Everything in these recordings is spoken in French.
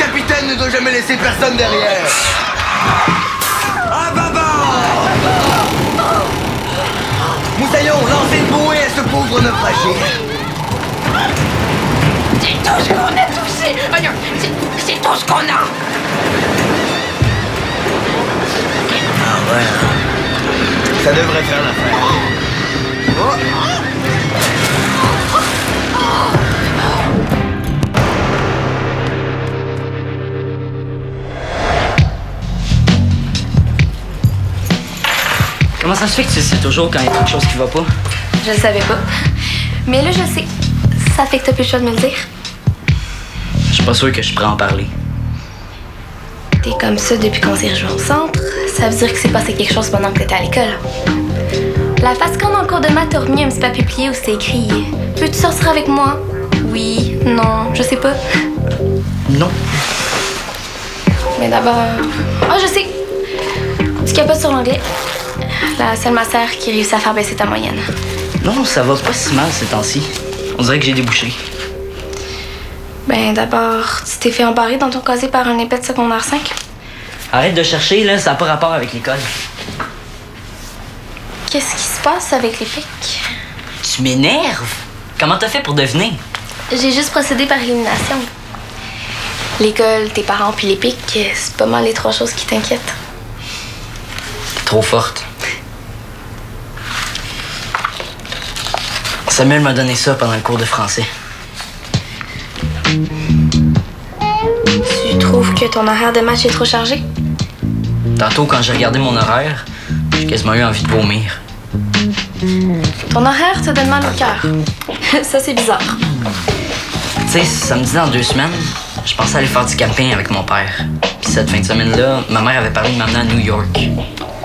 capitaine ne doit jamais laisser personne derrière. Ah baba! Moussaillon, lancez une bouée à ce pauvre naufragé. C'est tout ce qu'on a touché. Voyons, c'est tout ce qu'on a. Ah ouais. Ça devrait faire l'affaire. Oh. Comment ça se fait que tu sais toujours quand il y a quelque chose qui va pas? Je le savais pas. Mais là, je sais. Ça fait que t'as plus le choix de me le dire. Je suis pas sûr que je suis prêt à en parler. T'es comme ça depuis qu'on s'est rejoints au centre. Ça veut dire que c'est passé quelque chose pendant que t'étais à l'école. La face qu'on a en cours de maths, t'as remis un petit papier plié où c'est écrit « Peux-tu sortir avec moi? » Oui, non, je sais pas. Non. Mais d'abord... Ah, je sais! Tu capotes sur l'anglais. La seule masseur qui réussit à faire baisser ta moyenne. Non, ça va pas si mal ces temps-ci. On dirait que j'ai débouché. Ben d'abord, tu t'es fait embarrer dans ton casier par un épée de secondaire 5. Arrête de chercher, là, ça n'a pas rapport avec l'école. Qu'est-ce qui se passe avec les pics? Tu m'énerves? Comment t'as fait pour deviner? J'ai juste procédé par élimination. L'école, tes parents puis les pics, c'est pas mal les trois choses qui t'inquiètent. T'es trop forte. Samuel m'a donné ça pendant le cours de français. Tu trouves que ton horaire de match est trop chargé? Tantôt, quand j'ai regardé mon horaire, j'ai quasiment eu envie de vomir. Ton horaire te donne mal au cœur. Ça, c'est bizarre. Tu sais, samedi dans 2 semaines, je pensais aller faire du camping avec mon père. Puis cette fin de semaine-là, ma mère avait parlé de m'amener à New York.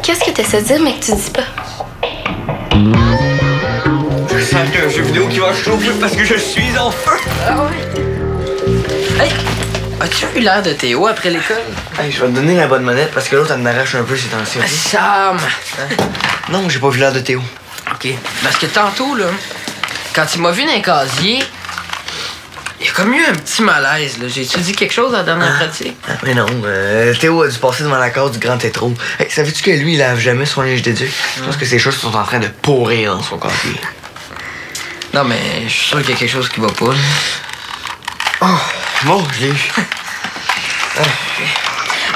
Qu'est-ce que tu essaies de dire, mais que tu dis pas? Je sens qu'il y a un jeu vidéo qui va chauffer parce que je suis en feu. Ah ouais? Hey, as-tu eu l'air de Théo après l'école? Hey, je vais te donner la bonne monette parce que l'autre, elle m'arrache un peu ces temps-ci. Ok? Sam! Non, j'ai pas vu l'air de Théo. OK. Parce que tantôt, là, quand il m'a vu dans un casier, il y a comme eu un petit malaise, là. J'ai-tu dit quelque chose à la dernière pratique? Ah, mais non, Théo a dû passer devant la case du grand tétro. Hey, savais-tu que lui, il lave jamais son linge d'éduc? Je pense que ces choses sont en train de pourrir dans son casier. Non, mais je suis sûr qu'il y a quelque chose qui va pas, là. Oh, bon, je l'ai eu.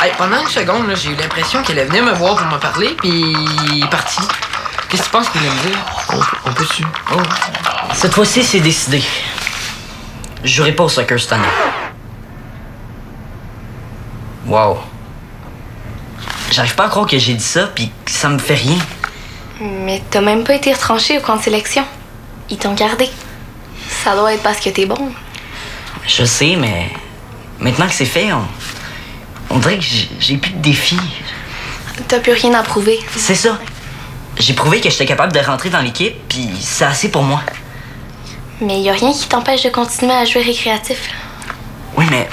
Hey, pendant une seconde, là, j'ai eu l'impression qu'elle allait venir me voir pour me parler, puis il est parti. Qu'est-ce que tu penses qu'il allait me dire? On peut-tu? Oh. Cette fois-ci, c'est décidé. Je jouerai pas au soccer cette année. Wow. J'arrive pas à croire que j'ai dit ça, puis que ça me fait rien. Mais t'as même pas été retranché au camp de sélection. Ils t'ont gardé. Ça doit être parce que t'es bon. Je sais, mais maintenant que c'est fait, on dirait que j'ai plus de défis. T'as plus rien à prouver. C'est ça. J'ai prouvé que j'étais capable de rentrer dans l'équipe, puis c'est assez pour moi. Mais y a rien qui t'empêche de continuer à jouer récréatif. Oui, mais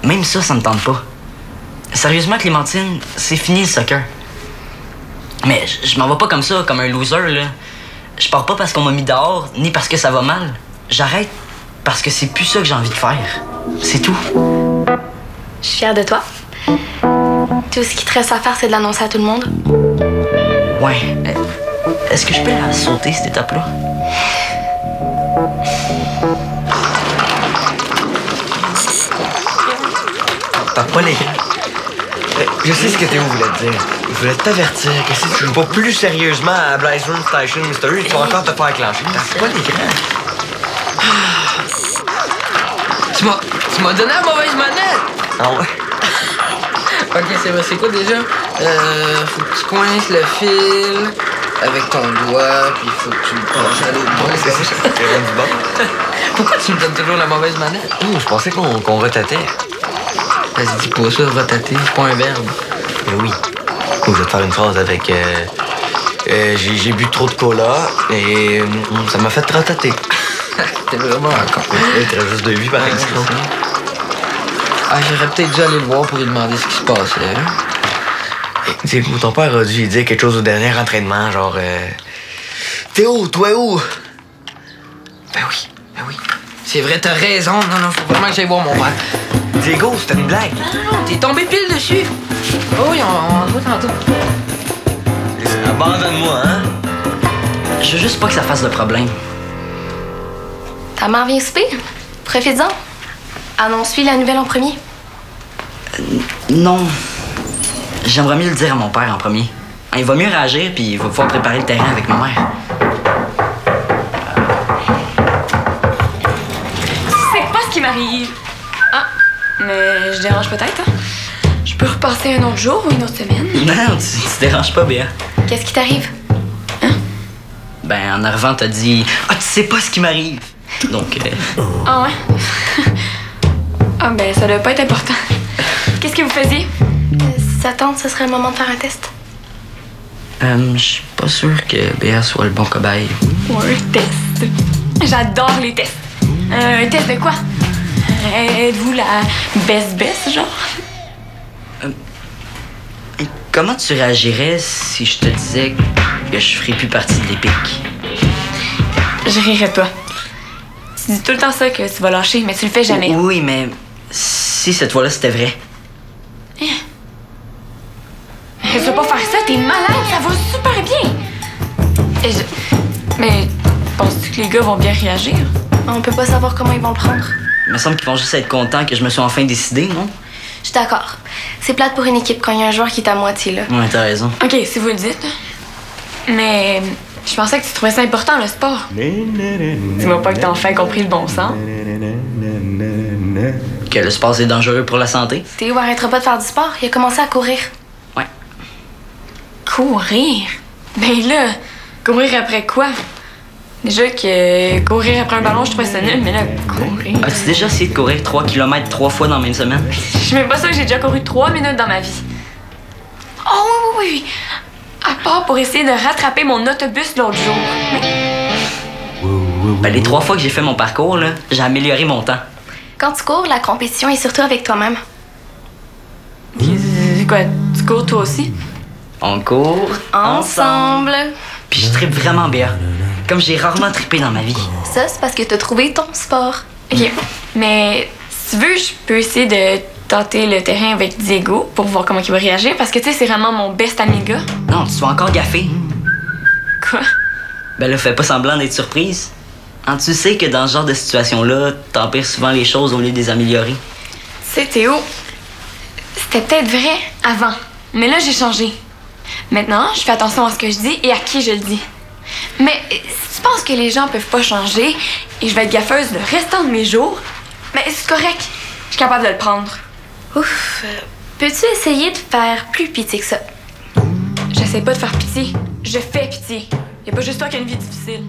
même ça, ça me tente pas. Sérieusement, Clémentine, c'est fini le soccer. Mais je m'en vais pas comme ça, comme un loser, là. Je pars pas parce qu'on m'a mis dehors, ni parce que ça va mal. J'arrête parce que c'est plus ça que j'ai envie de faire. C'est tout. Je suis fière de toi. Tout ce qui te reste à faire, c'est de l'annoncer à tout le monde. Ouais. Est-ce que je peux la sauter, cette étape-là? T'as pas les gars. Je sais ce que Théo voulait te dire. Il voulait t'avertir que si tu joues pas plus sérieusement à Blaze Run Station Mystery, tu vas encore te faire clencher. T'as pas les gars. Tu m'as donné la mauvaise manette! Ah ouais? Ok, c'est vrai. C'est quoi déjà? Faut que tu coinces le fil avec ton doigt, puis faut que tu le penches à l'autre bord. C'est ça, c'est rendu bon. Pourquoi tu me donnes toujours la mauvaise manette? Je pensais qu'on retatait. Vas-y, dis pas ça, retater, c'est pas un verbe. Mais oui. Je vais te faire une phrase avec... j'ai bu trop de cola et ça m'a fait retater. T'es vraiment un con. Il te reste juste 2 vies, par exemple. Ah, j'aurais peut-être dû aller le voir pour lui demander ce qui se passait. Hein? Tu sais, ton père a dû lui dire quelque chose au dernier entraînement, genre... Théo, toi où? Ben oui. C'est vrai, t'as raison. Non, faut vraiment que j'aille voir mon père. Diego, c'était une blague. Non, t'es tombé pile dessus. Oh oui, on va tantôt. Abandonne-moi, hein? Je veux juste pas que ça fasse de problème. Ta mère vient souper? Profite-en. Annonce-lui la nouvelle en premier. Non. J'aimerais mieux le dire à mon père en premier. Il va mieux réagir, puis il va pouvoir préparer le terrain avec ma mère. C'est pas ce qui m'arrive. Ah, mais je dérange peut-être, hein? Je peux repasser un autre jour ou une autre semaine? Non, tu te déranges pas, Béa. Qu'est-ce qui t'arrive? Ben, en arrivant, t'as dit « Ah, tu sais pas ce qui m'arrive! » Donc, Ah ouais? Ah ben, ça doit pas être important. Qu'est-ce que vous faisiez? Si ça tente, ce serait le moment de faire un test. je suis pas sûr que Béa soit le bon cobaye. Ouais, un test. J'adore les tests. Un test de quoi? Êtes-vous la best, genre? Comment tu réagirais si je te disais que je ferais plus partie de l'Épic? Je rirais pas. Tu dis tout le temps ça que tu vas lâcher, mais tu le fais jamais. Oui, mais si cette fois-là c'était vrai. Je veux pas faire ça, t'es malade, ça va super bien. Mais penses-tu que les gars vont bien réagir? On peut pas savoir comment ils vont le prendre. Il me semble qu'ils vont juste être contents que je me sois enfin décidé, non? Je suis d'accord. C'est plate pour une équipe quand il y a un joueur qui est à moitié, là. Ouais, t'as raison. OK, si vous le dites. Mais je pensais que tu trouvais ça important, le sport. Dis-moi pas que t'as enfin compris le bon sens. Que le sport c'est dangereux pour la santé? Théo arrêtera pas de faire du sport. Il a commencé à courir. Ouais. Courir? Ben là, courir après quoi? Déjà que courir après un ballon, je trouvais ça nul, mais là, courir... As-tu déjà essayé de courir 3 km 3 fois dans la même semaine? Je suis même pas sûre que j'ai déjà couru 3 minutes dans ma vie. Oh oui. À part pour essayer de rattraper mon autobus l'autre jour. Ben, les 3 fois que j'ai fait mon parcours, là, j'ai amélioré mon temps. Quand tu cours, la compétition est surtout avec toi-même. C'est quoi, tu cours toi aussi? On court Ensemble. Puis je trippe vraiment bien. Comme j'ai rarement trippé dans ma vie. Ça, c'est parce que t'as trouvé ton sport. OK, mais si tu veux, je peux essayer de tenter le terrain avec Diego pour voir comment il va réagir, parce que tu sais, c'est vraiment mon best ami gars. Non, tu vas encore gaffer. Quoi? Ben là, fais pas semblant d'être surprise. Hein, tu sais que dans ce genre de situation-là, t'empires souvent les choses au lieu de les améliorer. Tu sais, Théo, c'était peut-être vrai avant, mais là, j'ai changé. Maintenant, je fais attention à ce que je dis et à qui je le dis. Mais si tu penses que les gens peuvent pas changer et je vais être gaffeuse le restant de mes jours, mais c'est correct. Je suis capable de le prendre. Ouf. Peux-tu essayer de faire plus pitié que ça? J'essaie pas de faire pitié. Je fais pitié. Y a pas juste toi qui as une vie difficile.